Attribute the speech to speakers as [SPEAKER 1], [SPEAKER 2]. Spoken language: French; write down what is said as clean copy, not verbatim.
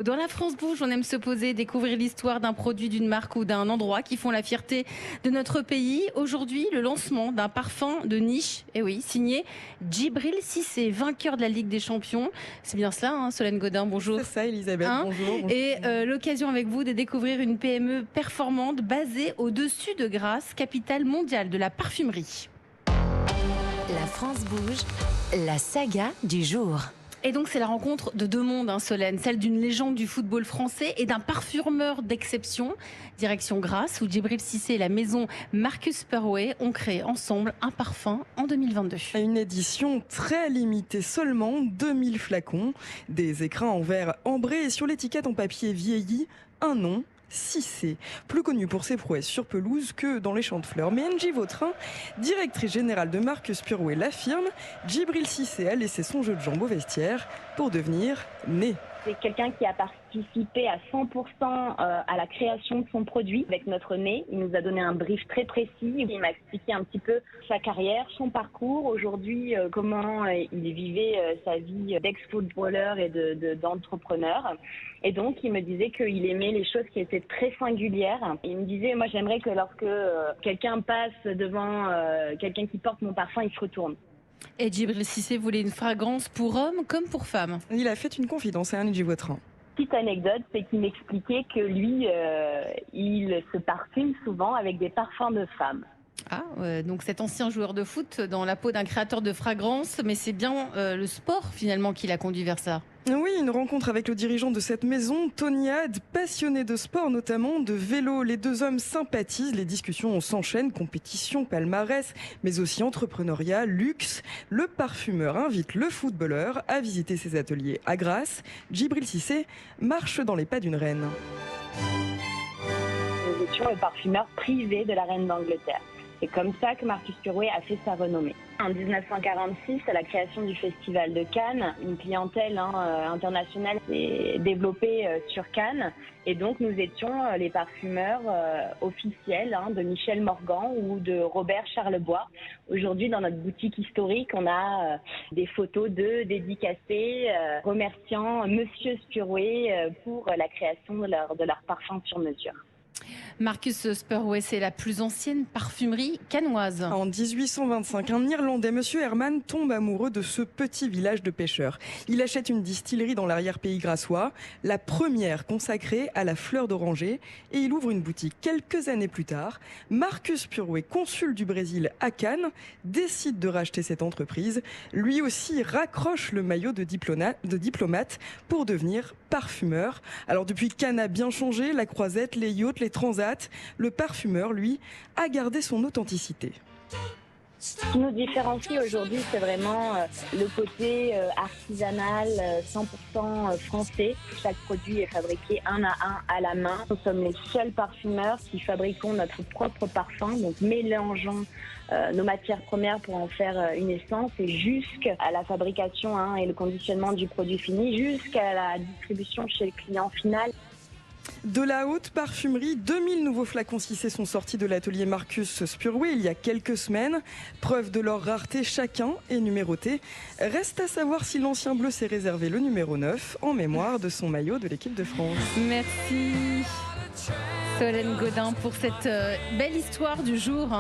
[SPEAKER 1] Dans la France Bouge, on aime se poser, découvrir l'histoire d'un produit, d'une marque ou d'un endroit qui font la fierté de notre pays. Aujourd'hui, le lancement d'un parfum de niche, et oui, signé Djibril Cissé, vainqueur de la Ligue des Champions. C'est bien cela, hein, Solène Godin, bonjour.
[SPEAKER 2] C'est ça, Elisabeth,
[SPEAKER 1] Hein
[SPEAKER 2] bonjour.
[SPEAKER 1] Et l'occasion avec vous de découvrir une PME performante basée au-dessus de Grasse, capitale mondiale de la parfumerie.
[SPEAKER 3] La France Bouge, la saga du jour.
[SPEAKER 1] Et donc c'est la rencontre de deux mondes, hein, Solène, celle d'une légende du football français et d'un parfumeur d'exception. Direction Grasse, où Djibril Cissé et la maison Marcus Purway ont créé ensemble un parfum en 2022.
[SPEAKER 2] Une édition très limitée, seulement 2000 flacons, des écrins en verre ambré et sur l'étiquette en papier vieilli, un nom. Cissé, plus connu pour ses prouesses sur pelouse que dans les champs de fleurs. Mais Angie Vautrin, directrice générale de Marcus Purway, l'affirme, Djibril Cissé a laissé son jeu de jambes au vestiaire pour devenir né.
[SPEAKER 4] C'est quelqu'un qui a participé à 100% à la création de son produit avec notre nez. Il nous a donné un brief très précis. Il m'a expliqué un petit peu sa carrière, son parcours, aujourd'hui comment il vivait sa vie d'ex-footballeur et d'entrepreneur. Et donc, il me disait qu'il aimait les choses qui étaient très singulières. Il me disait, moi j'aimerais que lorsque quelqu'un passe devant quelqu'un qui porte mon parfum, il se retourne.
[SPEAKER 1] Et Djibril Cissé voulait une fragrance pour hommes comme pour femmes.
[SPEAKER 2] Il a fait une confidence à Angie Vautrin.
[SPEAKER 4] Petite anecdote, c'est qu'il m'expliquait que lui, il se parfume souvent avec des parfums de femmes.
[SPEAKER 1] Ah, donc cet ancien joueur de foot dans la peau d'un créateur de fragrances, mais c'est bien le sport finalement qui l'a conduit vers ça.
[SPEAKER 2] Oui, une rencontre avec le dirigeant de cette maison, Tony Had, passionné de sport, notamment de vélo. Les deux hommes sympathisent, les discussions s'enchaînent, compétition, palmarès, mais aussi entrepreneuriat, luxe. Le parfumeur invite le footballeur à visiter ses ateliers à Grasse. Djibril Cissé marche dans les pas d'une reine.
[SPEAKER 4] Nous étions le parfumeur privé de la reine d'Angleterre. C'est comme ça que Marcus Purway a fait sa renommée. En 1946, à la création du Festival de Cannes, une clientèle internationale s'est développée sur Cannes. Et donc, nous étions les parfumeurs officiels de Michel Morgan ou de Robert Charlebois. Aujourd'hui, dans notre boutique historique, on a des photos d'eux dédicacées, remerciant Monsieur Purway pour la création de leur parfum sur mesure.
[SPEAKER 1] Marcus Purway, c'est la plus ancienne parfumerie cannoise.
[SPEAKER 2] En 1825, un Irlandais, Monsieur Herman, tombe amoureux de ce petit village de pêcheurs. Il achète une distillerie dans l'arrière-pays grassois, la première consacrée à la fleur d'oranger, et il ouvre une boutique. Quelques années plus tard, Marcus Purway, consul du Brésil à Cannes, décide de racheter cette entreprise. Lui aussi raccroche le maillot de diplomate pour devenir parfumeur. Alors depuis, Cannes a bien changé, la croisette, les yachts, les transats. Le parfumeur, lui, a gardé son authenticité.
[SPEAKER 4] Ce qui nous différencie aujourd'hui, c'est vraiment le côté artisanal, 100% français. Chaque produit est fabriqué un à la main. Nous sommes les seuls parfumeurs qui fabriquons notre propre parfum, donc mélangeons nos matières premières pour en faire une essence et jusqu'à la fabrication et le conditionnement du produit fini, jusqu'à la distribution chez le client final.
[SPEAKER 2] De la haute parfumerie, 2000 nouveaux flacons Cissé sont sortis de l'atelier Marcus Purway il y a quelques semaines. Preuve de leur rareté, chacun est numéroté. Reste à savoir si l'ancien bleu s'est réservé le numéro 9 en mémoire de son maillot de l'équipe de France.
[SPEAKER 1] Merci Solène Godin pour cette belle histoire du jour.